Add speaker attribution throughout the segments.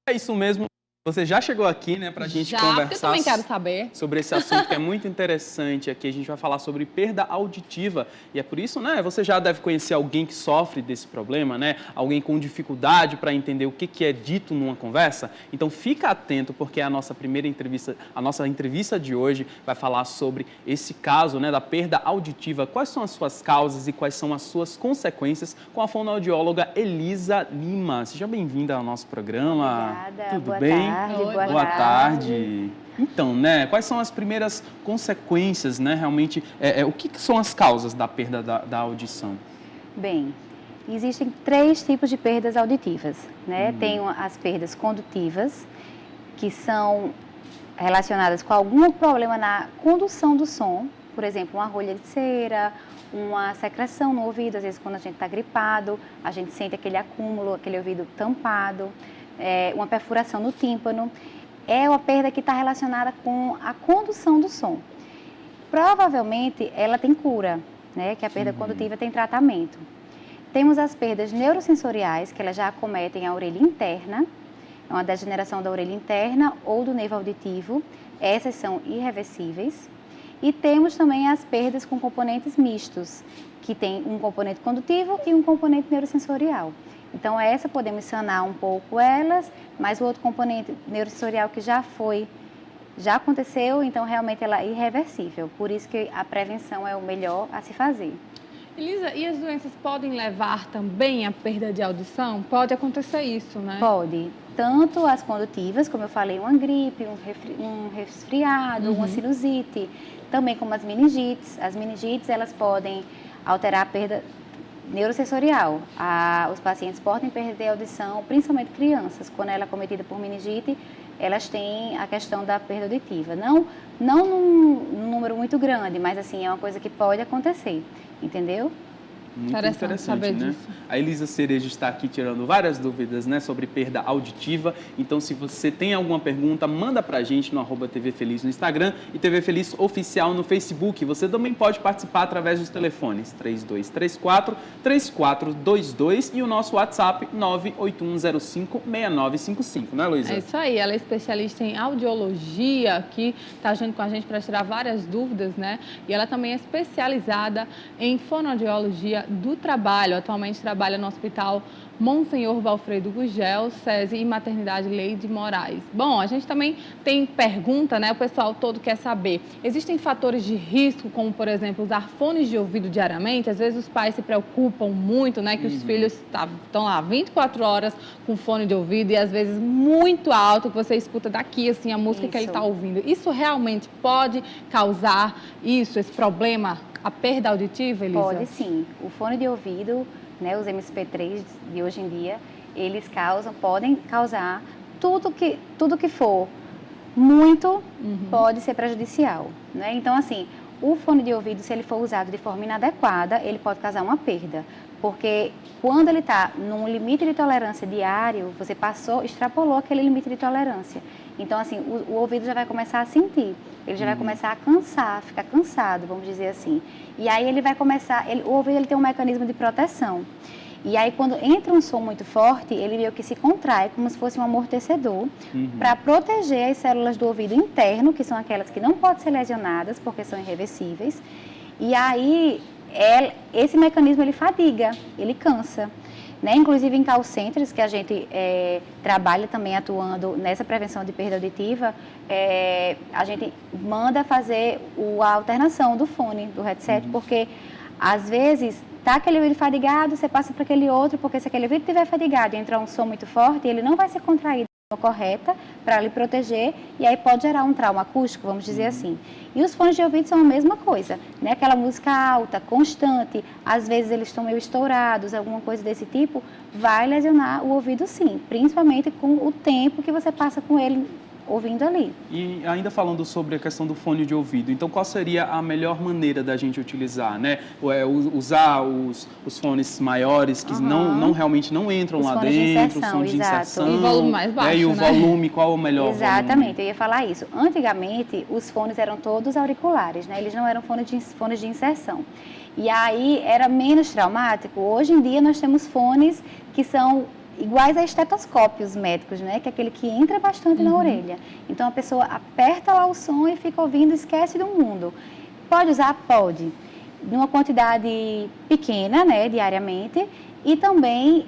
Speaker 1: É isso mesmo. Você já chegou aqui, né, para a gente conversar
Speaker 2: eu também quero saber
Speaker 1: sobre esse assunto que é muito interessante. Aqui a gente vai falar sobre perda auditiva e é por isso, né, você já deve conhecer alguém que sofre desse problema, né, alguém com dificuldade para entender o que é dito numa conversa. Então fica atento porque a nossa primeira entrevista, a nossa entrevista de hoje vai falar sobre esse caso, né, da perda auditiva. Quais são as suas causas e quais são as suas consequências com a fonoaudióloga Elisa Lima. Seja bem-vinda ao nosso programa.
Speaker 3: Obrigada.
Speaker 1: Tudo
Speaker 3: Boa
Speaker 1: bem?
Speaker 3: tarde.
Speaker 2: Oi,
Speaker 1: Boa tarde. Então, né, quais são as primeiras consequências, né, realmente, o que são as causas da perda da audição?
Speaker 3: Bem, existem 3 tipos de perdas auditivas, né? Tem as perdas condutivas, que são relacionadas com algum problema na condução do som, por exemplo, uma rolha de cera, uma secreção no ouvido, às vezes quando a gente está gripado, a gente sente aquele acúmulo, aquele ouvido tampado, uma perfuração no tímpano. É uma perda que está relacionada com a condução do som. Provavelmente ela tem cura, né? Que a perda condutiva tem tratamento. Temos as perdas neurosensoriais, que elas já acometem a orelha interna, é uma degeneração da orelha interna ou do nervo auditivo. Essas são irreversíveis. E temos também as perdas com componentes mistos, que tem um componente condutivo e um componente neurosensorial. Então, essa podemos sanar um pouco elas, mas o outro componente neurosensorial que já aconteceu, então realmente ela é irreversível. Por isso que a prevenção é o melhor a se fazer.
Speaker 2: Elisa, e as doenças podem levar também à perda de audição? Pode acontecer isso, né?
Speaker 3: Pode. Tanto as condutivas, como eu falei, uma gripe, um resfriado, uma sinusite, também como as meningites. As meningites, elas podem alterar a perda neurosensorial. Os pacientes podem perder a audição, principalmente crianças. Quando ela é cometida por meningite, elas têm a questão da perda auditiva. Não num número muito grande, mas assim, é uma coisa que pode acontecer, entendeu?
Speaker 1: Muito interessante,
Speaker 2: saber
Speaker 1: né?
Speaker 2: disso.
Speaker 1: A Elisa Cerejo está aqui tirando várias dúvidas, né, sobre perda auditiva. Então, se você tem alguma pergunta, manda pra gente no @TV Feliz no Instagram e TV Feliz Oficial no Facebook. Você também pode participar através dos telefones 3234-3422 e o nosso WhatsApp 981056955, né, Luísa?
Speaker 2: É isso aí, ela é especialista em audiologia, que está junto com a gente para tirar várias dúvidas, né? E ela também é especializada em fonoaudiologia do trabalho. Atualmente trabalha no Hospital Monsenhor Valfredo Gugel, SESI e Maternidade Leide Moraes. Bom, a gente também tem pergunta, né? O pessoal todo quer saber. Existem fatores de risco, como, por exemplo, usar fones de ouvido diariamente? Às vezes os pais se preocupam muito, né? Que os filhos estão lá 24 horas com fone de ouvido e às vezes muito alto, que você escuta daqui, assim, a música que ele está ouvindo. Isso realmente pode causar esse problema, a perda auditiva, Elisa?
Speaker 3: Pode sim. O fone de ouvido, né, os MP3 de hoje em dia, eles podem causar tudo que for muito pode ser prejudicial, né? Então, assim, o fone de ouvido, se ele for usado de forma inadequada, ele pode causar uma perda, porque quando ele está num limite de tolerância diário, você extrapolou aquele limite de tolerância. Então, assim, o ouvido já vai começar a sentir, ele já vai começar a ficar cansado, vamos dizer assim. E aí ele vai começar, o ouvido ele tem um mecanismo de proteção. E aí, quando entra um som muito forte, ele meio que se contrai, como se fosse um amortecedor, para proteger as células do ouvido interno, que são aquelas que não podem ser lesionadas, porque são irreversíveis. E aí, esse mecanismo, ele fadiga, ele cansa. Né? Inclusive, em call centers, que a gente trabalha também atuando nessa prevenção de perda auditiva, a gente manda fazer a alternação do fone, do headset, porque, às vezes, tá aquele ouvido fadigado, você passa para aquele outro, porque se aquele ouvido estiver fadigado e entrar um som muito forte, ele não vai ser contraído da forma correta para lhe proteger, e aí pode gerar um trauma acústico, vamos dizer assim. E os fones de ouvido são a mesma coisa, né? Aquela música alta, constante, às vezes eles estão meio estourados, alguma coisa desse tipo, vai lesionar o ouvido sim, principalmente com o tempo que você passa com ele ouvindo ali.
Speaker 1: E ainda falando sobre a questão do fone de ouvido, então qual seria a melhor maneira da gente utilizar, né? Usar os fones maiores que realmente não entram lá dentro, os sons de inserção.
Speaker 2: E o volume mais baixo,
Speaker 1: e o volume, qual é o melhor volume?
Speaker 3: Exatamente, eu ia falar isso. Antigamente, os fones eram todos auriculares, né? Eles não eram fones de inserção. E aí era menos traumático. Hoje em dia nós temos fones que são iguais a estetoscópios médicos, né? Que é aquele que entra bastante na orelha. Então, a pessoa aperta lá o som e fica ouvindo, esquece do mundo. Pode usar? Pode. Numa quantidade pequena, né? Diariamente. E também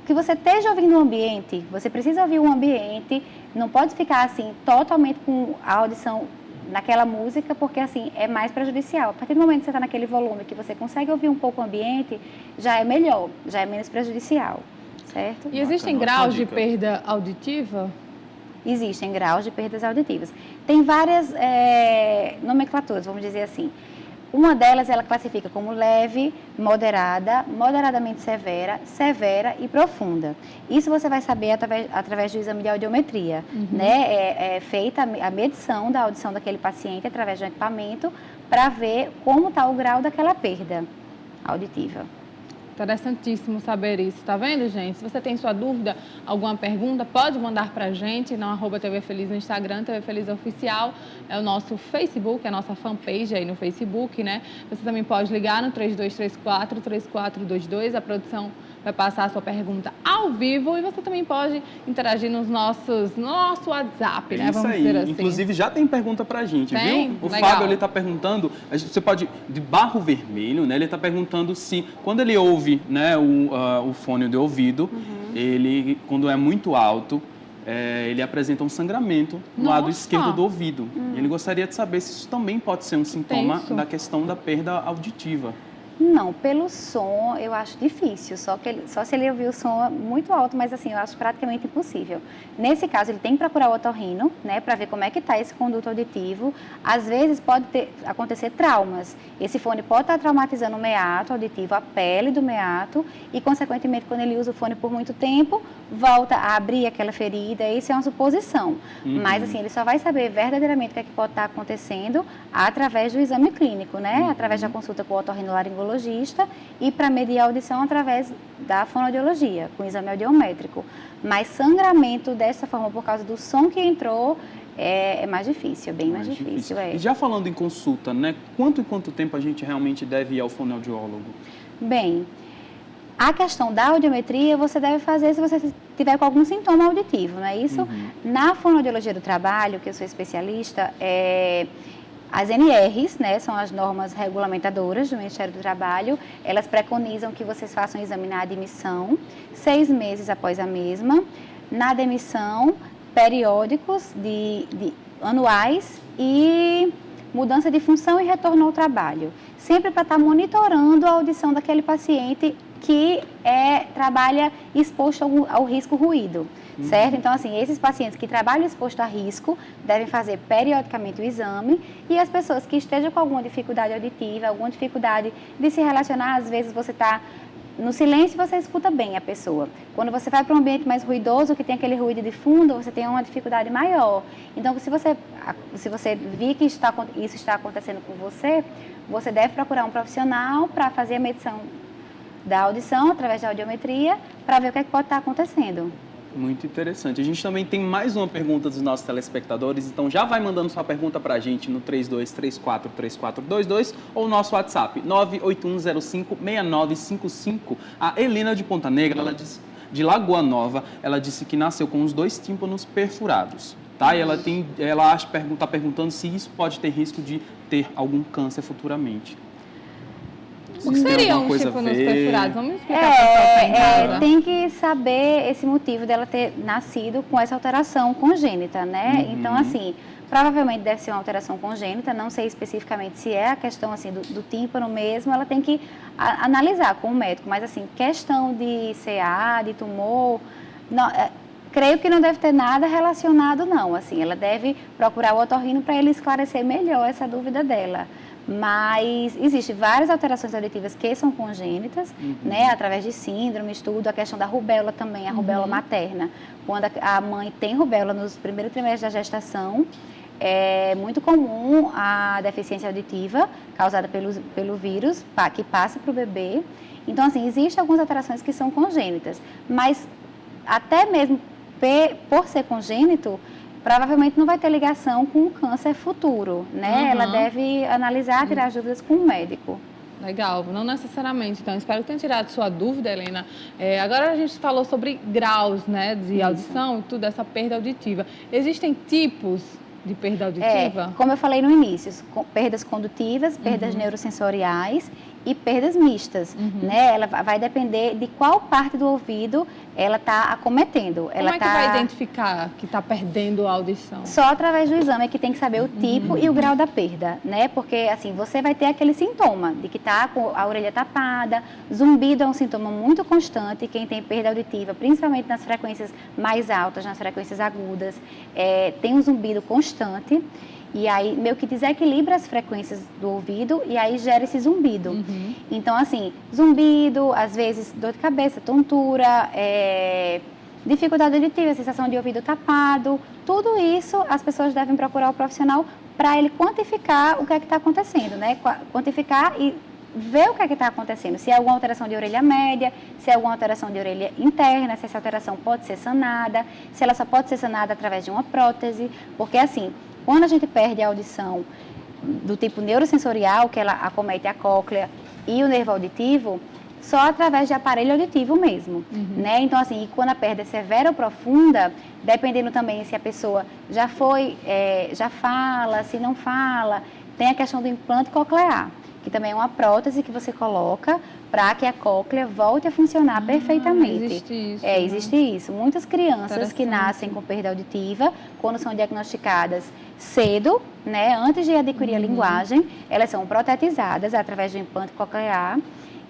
Speaker 3: que você esteja ouvindo o ambiente. Você precisa ouvir o ambiente. Não pode ficar, assim, totalmente com a audição naquela música, porque assim é mais prejudicial. A partir do momento que você está naquele volume que você consegue ouvir um pouco o ambiente, já é melhor, já é menos prejudicial, certo?
Speaker 2: E existem graus de perda auditiva?
Speaker 3: Existem graus de perdas auditivas. Tem várias nomenclaturas, vamos dizer assim. Uma delas ela classifica como leve, moderada, moderadamente severa, severa e profunda. Isso você vai saber através do exame de audiometria, né? É feita a medição da audição daquele paciente através de um equipamento para ver como está o grau daquela perda auditiva.
Speaker 2: Interessantíssimo saber isso, tá vendo, gente? Se você tem sua dúvida, alguma pergunta, pode mandar pra gente no @TV Feliz no Instagram, TV Feliz Oficial, é o nosso Facebook, é a nossa fanpage aí no Facebook, né? Você também pode ligar no 3234-3422, a produção vai passar a sua pergunta ao vivo e você também pode interagir no nosso WhatsApp, né?
Speaker 1: Vamos dizer assim. Inclusive, já tem pergunta pra gente, viu? O
Speaker 2: Legal.
Speaker 1: Fábio, ele tá perguntando, você pode, de Barro Vermelho, né? Ele tá perguntando se, quando ele ouve, né, o fone de ouvido, ele, quando é muito alto, ele apresenta um sangramento no lado esquerdo do ouvido. E ele gostaria de saber se isso também pode ser um sintoma da questão da perda auditiva.
Speaker 3: Não, pelo som eu acho difícil, só se ele ouvir o som muito alto, mas assim, eu acho praticamente impossível. Nesse caso, ele tem que procurar o otorrino, né, para ver como é que está esse conduto auditivo. Às vezes pode acontecer traumas. Esse fone pode estar traumatizando o meato auditivo, a pele do meato, e consequentemente, quando ele usa o fone por muito tempo, volta a abrir aquela ferida. Isso é uma suposição. Mas assim, ele só vai saber verdadeiramente o que é que pode estar acontecendo através do exame clínico, né, através da consulta com o otorrinolaringologista e para medir a audição através da fonoaudiologia, com o exame audiométrico. Mas sangramento dessa forma, por causa do som que entrou, é mais difícil, é bem mais difícil.
Speaker 1: E já falando em consulta, né, quanto tempo a gente realmente deve ir ao fonoaudiólogo?
Speaker 3: Bem, a questão da audiometria você deve fazer se você tiver com algum sintoma auditivo, não é isso? Na fonoaudiologia do trabalho, que eu sou especialista, as NRs, né, são as normas regulamentadoras do Ministério do Trabalho, elas preconizam que vocês façam um exame na admissão, 6 meses após a mesma, na demissão, periódicos anuais e mudança de função e retorno ao trabalho. Sempre para estar monitorando a audição daquele paciente que trabalha exposto ao risco ruído. Certo? Então, assim, esses pacientes que trabalham exposto a risco devem fazer periodicamente o exame e as pessoas que estejam com alguma dificuldade auditiva, alguma dificuldade de se relacionar, às vezes você está no silêncio e você escuta bem a pessoa. Quando você vai para um ambiente mais ruidoso, que tem aquele ruído de fundo, você tem uma dificuldade maior. Então, se você vir que isso está acontecendo com você, você deve procurar um profissional para fazer a medição da audição através da audiometria para ver o que é que pode estar acontecendo.
Speaker 1: Muito interessante. A gente também tem mais uma pergunta dos nossos telespectadores, então já vai mandando sua pergunta para a gente no 3234-3422 ou nosso WhatsApp 981056955. A Helena de Ponta Negra, ela disse, de Lagoa Nova, ela disse que nasceu com os 2 tímpanos perfurados. Tá? E ela está perguntando se isso pode ter risco de ter algum câncer futuramente.
Speaker 2: O que seriam os tímpanos perfurados? Vamos explicar para o pessoal que está em casa.
Speaker 3: Tem que saber esse motivo dela ter nascido com essa alteração congênita, né? Então, assim, provavelmente deve ser uma alteração congênita, não sei especificamente se é a questão, assim, do tímpano mesmo, ela tem que analisar com o médico, mas, assim, questão de CA, de tumor, não, creio que não deve ter nada relacionado, não, assim, ela deve procurar o otorrino para ele esclarecer melhor essa dúvida dela. Mas existem várias alterações auditivas que são congênitas, né, através de síndrome, estudo, a questão da rubéola também, a rubéola materna. Quando a mãe tem rubéola nos primeiros trimestres da gestação, é muito comum a deficiência auditiva causada pelo vírus que passa para o bebê. Então, assim, existem algumas alterações que são congênitas, mas até mesmo por ser congênito, provavelmente não vai ter ligação com o câncer futuro, né? Ela deve analisar, tirar as dúvidas com o médico.
Speaker 2: Legal, não necessariamente. Então, espero que tenha tirado sua dúvida, Helena. Agora a gente falou sobre graus, né, de audição e tudo, essa perda auditiva. Existem tipos de perda auditiva?
Speaker 3: Como eu falei no início, perdas condutivas, perdas neurosensoriais e perdas mistas, né? Ela vai depender de qual parte do ouvido ela está acometendo.
Speaker 2: Como é que vai identificar que está perdendo a audição?
Speaker 3: Só através do exame é que tem que saber o tipo e o grau da perda, né? Porque, assim, você vai ter aquele sintoma de que está com a orelha tapada, zumbido é um sintoma muito constante, quem tem perda auditiva, principalmente nas frequências mais altas, nas frequências agudas, tem um zumbido constante. E aí, meio que desequilibra as frequências do ouvido e aí gera esse zumbido. Então, assim, zumbido, às vezes dor de cabeça, tontura, dificuldade auditiva, sensação de ouvido tapado, tudo isso as pessoas devem procurar o profissional para ele quantificar o que é que está acontecendo, né? Quantificar e ver o que é que está acontecendo. Se é alguma alteração de orelha média, se é alguma alteração de orelha interna, se essa alteração pode ser sanada, se ela só pode ser sanada através de uma prótese, porque assim, quando a gente perde a audição do tipo neurosensorial, que ela acomete a cóclea e o nervo auditivo, só através de aparelho auditivo mesmo, né? Então, assim, quando a perda é severa ou profunda, dependendo também se a pessoa já fala, se não fala, tem a questão do implante coclear, que também é uma prótese que você coloca para que a cóclea volte a funcionar perfeitamente.
Speaker 2: Existe isso.
Speaker 3: Existe isso. Muitas crianças que nascem com perda auditiva, quando são diagnosticadas cedo, né, antes de adquirir a linguagem, elas são protetizadas através do implante coclear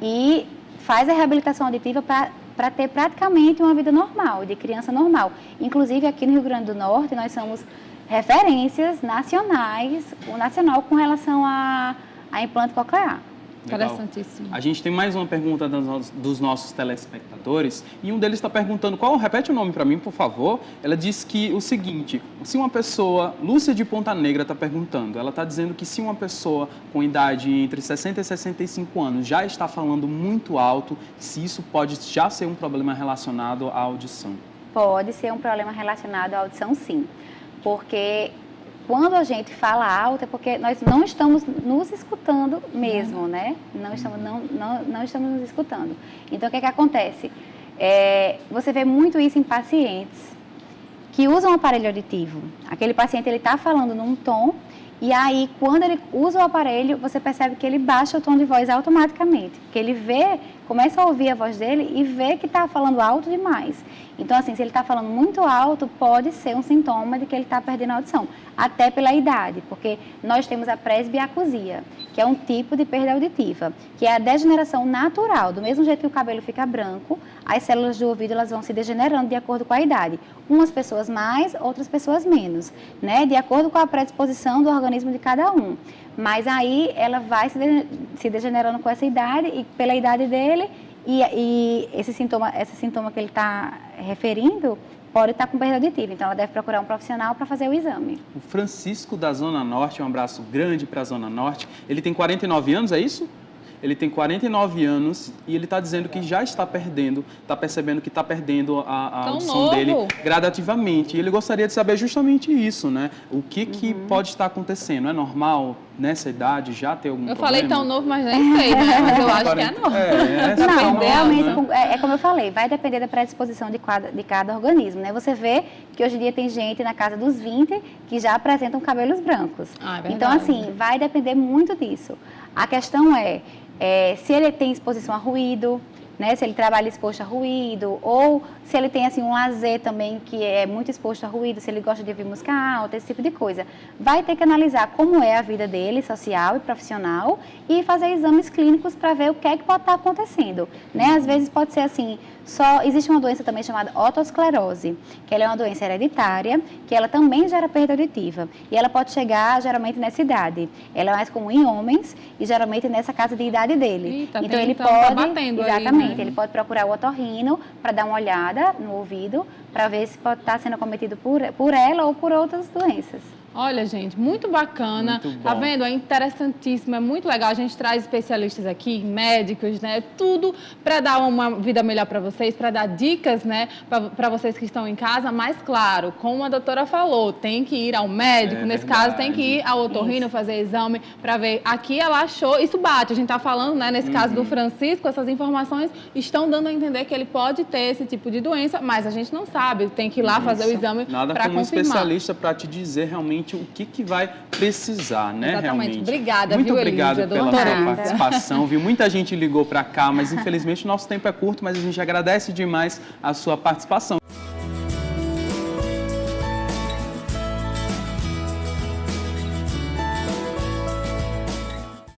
Speaker 3: e faz a reabilitação auditiva para ter praticamente uma vida normal, de criança normal. Inclusive, aqui no Rio Grande do Norte, nós somos referências nacionais, o nacional com relação a implante coclear.
Speaker 1: Legal.
Speaker 2: Interessantíssimo.
Speaker 1: A gente tem mais uma pergunta dos nossos telespectadores e um deles está perguntando, repete o nome para mim, por favor. Ela diz que o seguinte, se uma pessoa, Lúcia de Ponta Negra está perguntando, ela está dizendo que se uma pessoa com idade entre 60 e 65 anos já está falando muito alto, se isso pode já ser um problema relacionado à audição.
Speaker 3: Pode ser um problema relacionado à audição, sim, porque quando a gente fala alto é porque nós não estamos nos escutando mesmo, né? Não estamos nos escutando. Então, o que é que acontece? Você vê muito isso em pacientes que usam um aparelho auditivo. Aquele paciente, ele está falando num tom e aí, quando ele usa o aparelho, você percebe que ele baixa o tom de voz automaticamente. Que ele começa a ouvir a voz dele e vê que está falando alto demais. Então, assim, se ele está falando muito alto, pode ser um sintoma de que ele está perdendo a audição. Até pela idade, porque nós temos a presbiacusia, que é um tipo de perda auditiva, que é a degeneração natural. Do mesmo jeito que o cabelo fica branco, as células do ouvido elas vão se degenerando de acordo com a idade. Umas pessoas mais, outras pessoas menos, né? De acordo com a predisposição do organismo de cada um. Mas aí ela vai se degenerando com essa idade e pela idade dele, e esse sintoma que ele está referindo pode estar com perda auditiva. Então, ela deve procurar um profissional para fazer o exame.
Speaker 1: O Francisco da Zona Norte, um abraço grande para a Zona Norte. Ele tem 49 anos, é isso? Ele tem 49 anos e ele está dizendo que já está percebendo que está perdendo a audição dele gradativamente. E ele gostaria de saber justamente isso, né? O que pode estar acontecendo? É normal nessa idade já ter algum problema?
Speaker 2: Eu falei tão novo, mas nem sei, né? Mas eu acho que é novo.
Speaker 3: Não, realmente, é como eu falei, vai depender da predisposição de cada organismo, né? Você vê que hoje em dia tem gente na casa dos 20 que já apresentam cabelos brancos. Então, assim, vai depender muito disso. A questão se ele tem exposição a ruído, né, se ele trabalha exposto a ruído, ou se ele tem assim, um lazer também que é muito exposto a ruído, se ele gosta de ouvir música alta, esse tipo de coisa. Vai ter que analisar como é a vida dele, social e profissional, e fazer exames clínicos para ver o que é que pode estar acontecendo. Né? Às vezes pode ser assim, existe uma doença também chamada otosclerose, que ela é uma doença hereditária, que ela também gera perda auditiva. E ela pode chegar geralmente nessa idade. Ela é mais comum em homens e geralmente nessa casa de idade dele.
Speaker 2: Então
Speaker 3: ele
Speaker 2: tá
Speaker 3: pode,
Speaker 2: batendo
Speaker 3: exatamente,
Speaker 2: aí, né?
Speaker 3: ele pode procurar o otorrino para dar uma olhada no ouvido, para ver se pode estar sendo acometido por ela ou por outras doenças.
Speaker 2: Olha, gente, muito bacana.
Speaker 1: Muito bom.
Speaker 2: Tá vendo? É interessantíssimo, é muito legal. A gente traz especialistas aqui, médicos, né? Tudo para dar uma vida melhor para vocês, para dar dicas, né? Para vocês que estão em casa. Mas, claro, como a doutora falou, tem que ir ao médico. Nesse caso, tem que ir ao otorrino fazer exame para ver. Aqui ela achou, isso bate. A gente tá falando, né? Nesse caso do Francisco, essas informações estão dando a entender que ele pode ter esse tipo de doença, mas a gente não sabe. Tem que ir lá fazer o exame para confirmar.
Speaker 1: Nada como um especialista para te dizer realmente o que vai precisar, né?
Speaker 2: Exatamente.
Speaker 1: Realmente.
Speaker 2: Obrigada,
Speaker 1: Muito
Speaker 2: viu,
Speaker 1: obrigado
Speaker 2: Elisa,
Speaker 1: pela
Speaker 2: doutora
Speaker 1: sua
Speaker 2: Elisa.
Speaker 1: participação, viu? Muita gente ligou para cá, mas infelizmente o nosso tempo é curto, mas a gente agradece demais a sua participação.